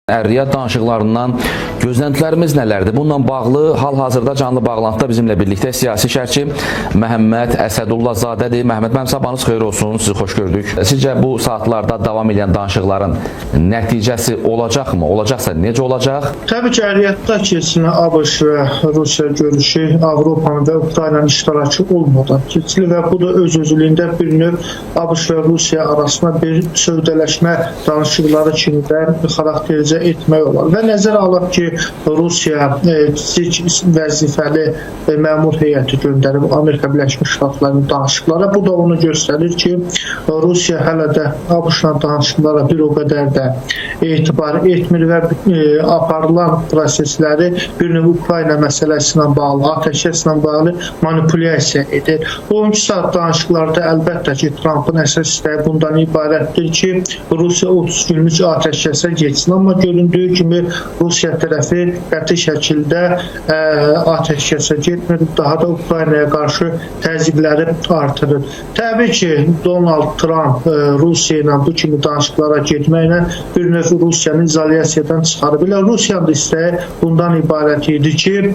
Riyadd danışıqlarından gözləntilərimiz nələrdir? Bununla bağlı hal-hazırda canlı bağlantıda bizimlə birlikdə siyasi şərhçi Məhəmməd Əsədullahzadədir. Məhəmməd, mənim sabahınız xeyir olsun, sizi xoş gördük. Sizcə bu saatlarda davam edən danışıqların nəticəsi olacaqmı? Olacaqsa necə olacaq? Təbii ki, Riyaddda keçirilən ABŞ və Rusiya görüşü Avropanın və Ukraynanın iştirakı olmadan keçirilir və bu da öz-özlüyündə bir növ ABŞ və Rusiya arasında bir sövdələşmə danışıqları kimi də xarakterizə etmək olar. Və nəzərə alaq ki, Rusiya kiçik vəzifəli məmur heyəti göndərib Amerika Birləşmiş Ştatlarının danışıqlara. Bu da onu göstərir ki, Rusiya hələ də ABŞ-la danışıqlara bir o qədər də etibar etmir və aparılan prosesləri bir növ Ukrayna məsələsi ilə bağlı, atəşkəslə bağlı manipulyasiya edir. 12 saat danışıqlarda əlbəttə ki, Trumpın əsas istəyi bundan ibarətdir ki, Rusiya 30 günlük atəşkəsə geçsin. Amma göründüyü kimi Rusiya tərəfi qəti şəkildə atəşkəsə getmir, daha da Ukraynaya qarşı təzyiqləri artırır. Təbii ki, Donald Trump Rusiya ilə bu kimi danışıqlara getməklə bir növ Rusiyanı izolyasiyadan çıxarıb. Rusiyanın da istəyi bundan ibarət idi ki,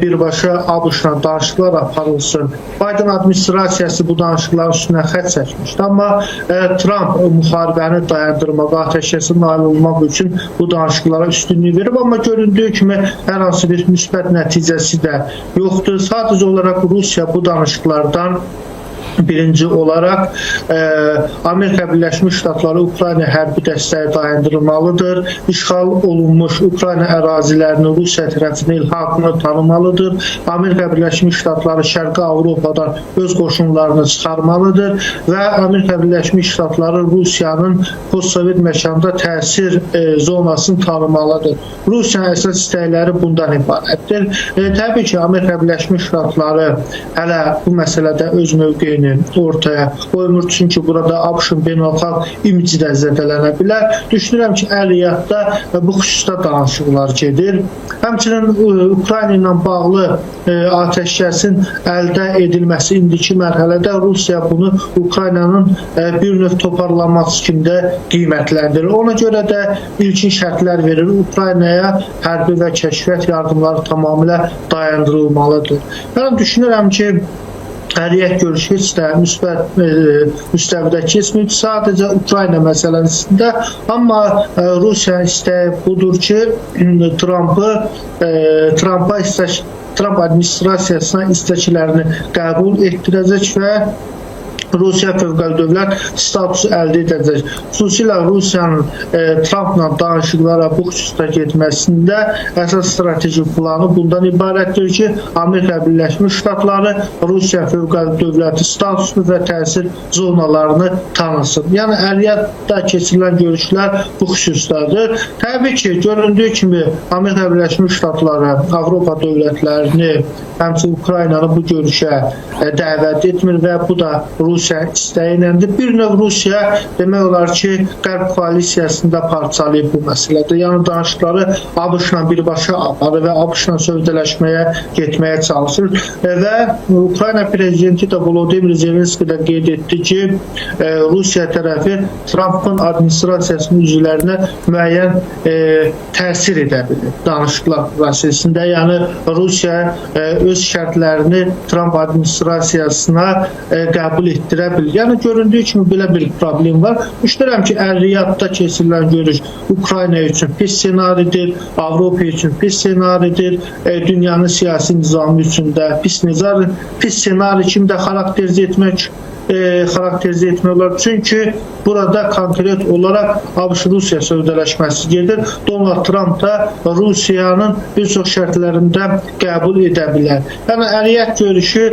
birbaşa ABŞ-la danışıqlar aparılsın. Biden administrasiyası bu danışıqların üstünə xətt çəkmişdi. Amma Trump müharibəni dayandırmaq, atəşkəsə nail olmaq üçün bu danışıqlara üstünlük verib. Amma göründüyü kimi hər hansı bir müsbət nəticəsi də yoxdur. Sadəcə olaraq Rusiya bu danışıqlardan birinci olaraq Amerika Birləşmiş Ştatları Ukrayna hərbi dəstəyi dayandırılmalıdır. İşğal olunmuş Ukrayna ərazilərinin Rusiya tərəfindən ilhaqını tanımalıdır. Amerika Birləşmiş Ştatları Şərqi Avropadan öz qoşunlarını çıxarmalıdır və Amerika Birləşmiş Ştatları Rusiyanın postsovet məkanda təsir zonasını tanımalıdır. Rusiyanın əsas istəkləri bundan ibarətdir. Təbii ki, Amerika Birləşmiş Ştatları hələ bu məsələdə öz mövqeyini ortaya qoymur, çünki burada ABŞ-ın beynəlxalq imici də zədələnə bilər. Düşünürəm ki, Riyaddda bu xüsusda danışıqlar gedir. Həmçinin Ukrayna ilə bağlı atəşkəsin əldə edilməsi indiki mərhələdə Rusiya bunu Ukraynanın bir növ toparlanması kimi də qiymətləndirir. Ona görə də ilkin şərtlər verir. Ukraynaya hərbi və kəşfiyyat yardımları tamamilə dayandırılmalıdır. Mən düşünürəm ki, Riyadd görüşü heç də müsbət müstəvidə keçmir, sadəcə Ukrayna məsələsində. Amma Rusiya istəyi budur ki, Trump administrasiyasına istəklərini qəbul etdirəcək və Rusiya fövqəli dövlət statusu əldə edəcək. Xüsusilə Rusiyanın Trumpla danışıqlara bu xüsusda getməsində əsas strateji planı bundan ibarətdir ki, Amerika Birləşmiş Ştatları Rusiya fövqəli dövləti statusunu və təsir zonalarını tanısın. Yəni, Riyaddda keçirilən görüşlər bu xüsusdadır. Təbii ki, göründüyü kimi Amerika Birləşmiş Ştatları Avropa dövlətlərini, həmçinin Ukraynanı bu görüşə dəvət etmir və bu da Rusiya istəyiləndir. Bir növ Rusiya demək olar ki, Qərb koalisiyasında parçalayıb bu məsələdə. Yəni, danışıqları ABŞ-la birbaşa aparır və ABŞ-la sövdələşməyə getməyə çalışır. Və Ukrayna prezidenti də Volodymyr Zelenski də qeyd etdi ki, Rusiya tərəfi Trumpın administrasiyasının üzvlərinə müəyyən təsir edə bilir danışıqlar prosesində. Yəni, Rusiya öz şərtlərini Trump administrasiyasına qəbul etdirə bilir. Yəni, göründüyü kimi belə bir problem var. Düşünürəm ki, Riyaddda keçirilən görüş Ukrayna üçün pis senaridir, Avropa üçün pis senaridir, dünyanın siyasi nizamı üçün də pis senari kimi də xarakterizə etmək olar. Çünki burada konkret olaraq ABŞ-Rusiya sövdələşməsi gedir. Donald Trump da Rusiyanın bir çox şərtlərində qəbul edə bilər. Yəni, Riyadd görüşü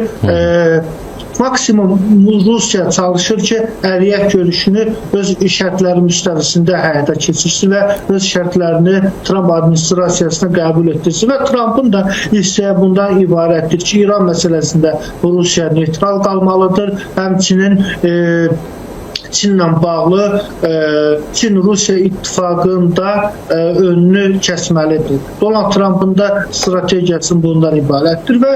maksimum Rusiya çalışır ki, Riyadd görüşünü öz şərtləri müstəvisində həyata keçirsin və öz şərtlərini Trump administrasiyasına qəbul etdirsin. Və Trumpın da istəyi bundan ibarətdir ki, İran məsələsində Rusiya neytral qalmalıdır. Həmçinin Çinlə bağlı Çin-Rusiya ittifaqında önünü kəsməlidir. Donald Trump'ın da strategiyası bundan ibarətdir və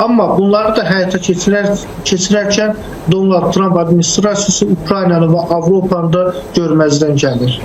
amma bunları da həyata keçirərkən Donald Trump administrasiyası Ukraynanı və Avropanı da görməzdən gəlir.